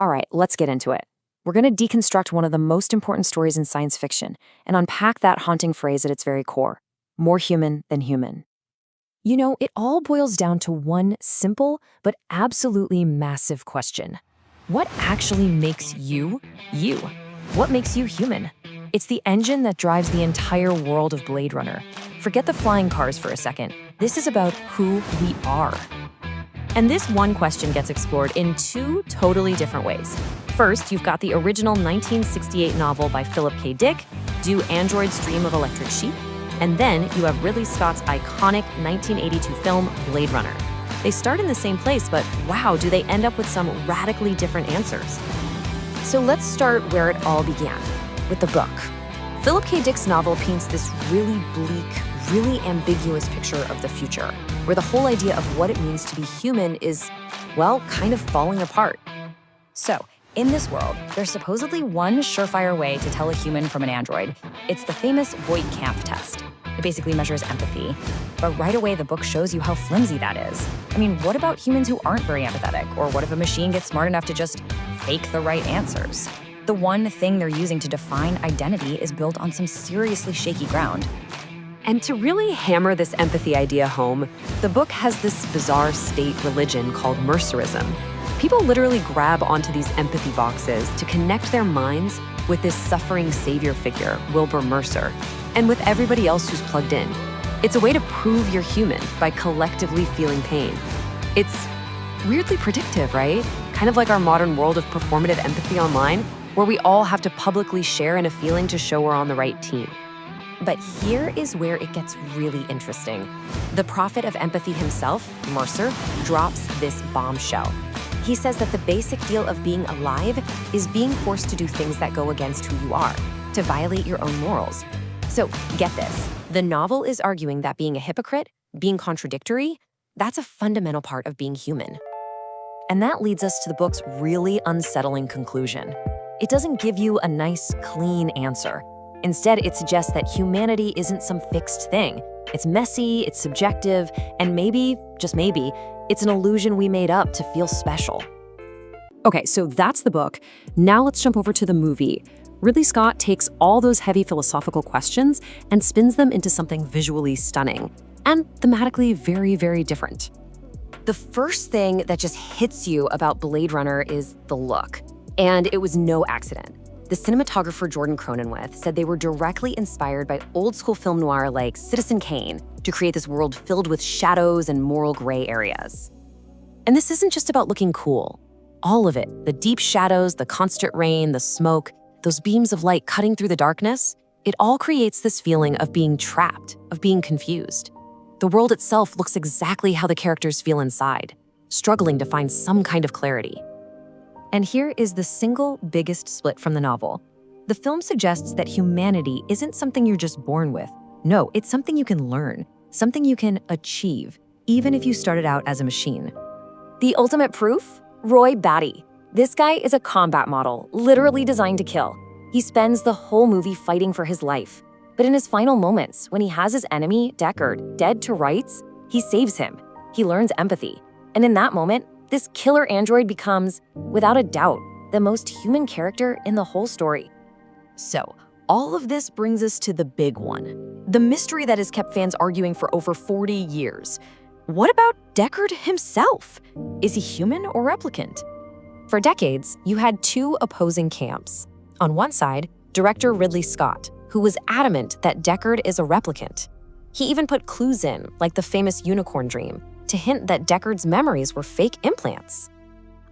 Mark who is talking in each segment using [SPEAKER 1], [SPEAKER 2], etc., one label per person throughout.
[SPEAKER 1] All right, let's get into it. We're going to deconstruct one of the most important stories in science fiction and unpack that haunting phrase at its very core: more human than human. You know, it all boils down to one simple but absolutely massive question. What actually makes you, you? What makes you human? It's the engine that drives the entire world of Blade Runner. Forget the flying cars for a second. This is about who we are. And this one question gets explored in two totally different ways. First, you've got the original 1968 novel by Philip K. Dick, Do Androids Dream of Electric Sheep? And then you have Ridley Scott's iconic 1982 film, Blade Runner. They start in the same place, but wow, do they end up with some radically different answers. So let's start where it all began, with the book. Philip K. Dick's novel paints this really bleak, really ambiguous picture of the future, where the whole idea of what it means to be human is, well, kind of falling apart.
[SPEAKER 2] So, in this world, there's supposedly one surefire way to tell a human from an android. It's the famous Voight-Kampff test. It basically measures empathy. But right away, the book shows you how flimsy that is. I mean, what about humans who aren't very empathetic? Or what if a machine gets smart enough to just fake the right answers? The one thing they're using to define identity is built on some seriously shaky ground.
[SPEAKER 1] And to really hammer this empathy idea home, the book has this bizarre state religion called Mercerism. People literally grab onto these empathy boxes to connect their minds with this suffering savior figure, Wilbur Mercer, and with everybody else who's plugged in. It's a way to prove you're human by collectively feeling pain. It's weirdly predictive, right? Kind of like our modern world of performative empathy online, where we all have to publicly share in a feeling to show we're on the right team. But here is where it gets really interesting. The prophet of empathy himself, Mercer, drops this bombshell. He says that the basic deal of being alive is being forced to do things that go against who you are, to violate your own morals. So get this, the novel is arguing that being a hypocrite, being contradictory, that's a fundamental part of being human. And that leads us to the book's really unsettling conclusion. It doesn't give you a nice, clean answer. Instead, it suggests that humanity isn't some fixed thing. It's messy, it's subjective, and maybe, just maybe, it's an illusion we made up to feel special. Okay, so that's the book. Now let's jump over to the movie. Ridley Scott takes all those heavy philosophical questions and spins them into something visually stunning and thematically very, very different. The first thing that just hits you about Blade Runner is the look. And it was no accident. The cinematographer Jordan Cronenweth said they were directly inspired by old-school film noir like Citizen Kane to create this world filled with shadows and moral gray areas. And this isn't just about looking cool. All of it, the deep shadows, the constant rain, the smoke, those beams of light cutting through the darkness, it all creates this feeling of being trapped, of being confused. The world itself looks exactly how the characters feel inside, struggling to find some kind of clarity. And here is the single biggest split from the novel. The film suggests that humanity isn't something you're just born with. No, it's something you can learn, something you can achieve, even if you started out as a machine. The ultimate proof? Roy Batty. This guy is a combat model, literally designed to kill. He spends the whole movie fighting for his life. But in his final moments, when he has his enemy, Deckard, dead to rights, he saves him. He learns empathy. And in that moment, this killer android becomes, without a doubt, the most human character in the whole story. So, all of this brings us to the big one. The mystery that has kept fans arguing for over 40 years. What about Deckard himself? Is he human or replicant? For decades, you had two opposing camps. On one side, director Ridley Scott, who was adamant that Deckard is a replicant. He even put clues in, like the famous unicorn dream, to hint that Deckard's memories were fake implants.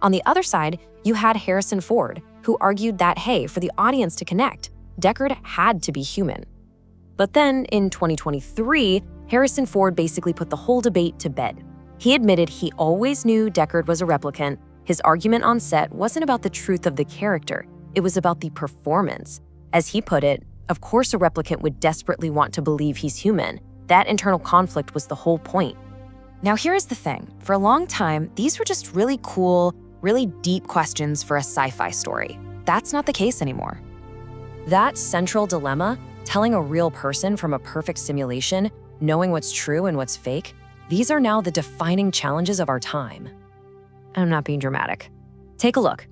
[SPEAKER 1] On the other side, you had Harrison Ford, who argued that, hey, for the audience to connect, Deckard had to be human. But then, in 2023, Harrison Ford basically put the whole debate to bed. He admitted he always knew Deckard was a replicant. His argument on set wasn't about the truth of the character, it was about the performance. As he put it, of course a replicant would desperately want to believe he's human. That internal conflict was the whole point. Now here's the thing. For a long time, these were just really cool, really deep questions for a sci-fi story. That's not the case anymore. That central dilemma, telling a real person from a perfect simulation, knowing what's true and what's fake, these are now the defining challenges of our time. I'm not being dramatic. Take a look.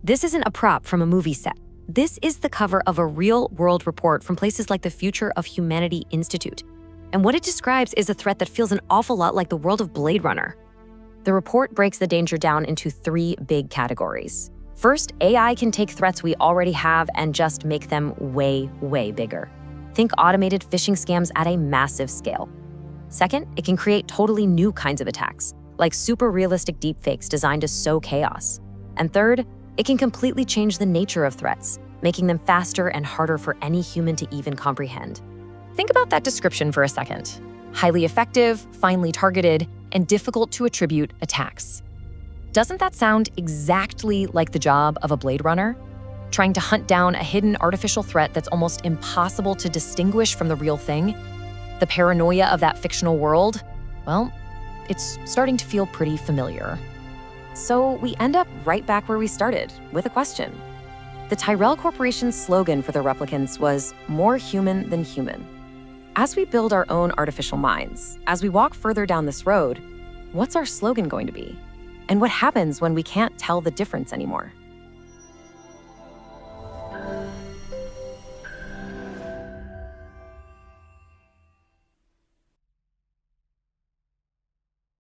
[SPEAKER 1] This isn't a prop from a movie set. This is the cover of a real-world report from places like the Future of Humanity Institute. And what it describes is a threat that feels an awful lot like the world of Blade Runner. The report breaks the danger down into 3 big categories. First, AI can take threats we already have and just make them way, way bigger. Think automated phishing scams at a massive scale. Second, it can create totally new kinds of attacks, like super realistic deepfakes designed to sow chaos. And third, it can completely change the nature of threats, making them faster and harder for any human to even comprehend.
[SPEAKER 2] Think about that description for a second. Highly effective, finely targeted, and difficult to attribute attacks. Doesn't that sound exactly like the job of a Blade Runner? Trying to hunt down a hidden artificial threat that's almost impossible to distinguish from the real thing? The paranoia of that fictional world? Well, it's starting to feel pretty familiar.
[SPEAKER 1] So we end up right back where we started, with a question. The Tyrell Corporation's slogan for the replicants was more human than human. As we build our own artificial minds, as we walk further down this road, what's our slogan going to be? And what happens when we can't tell the difference anymore?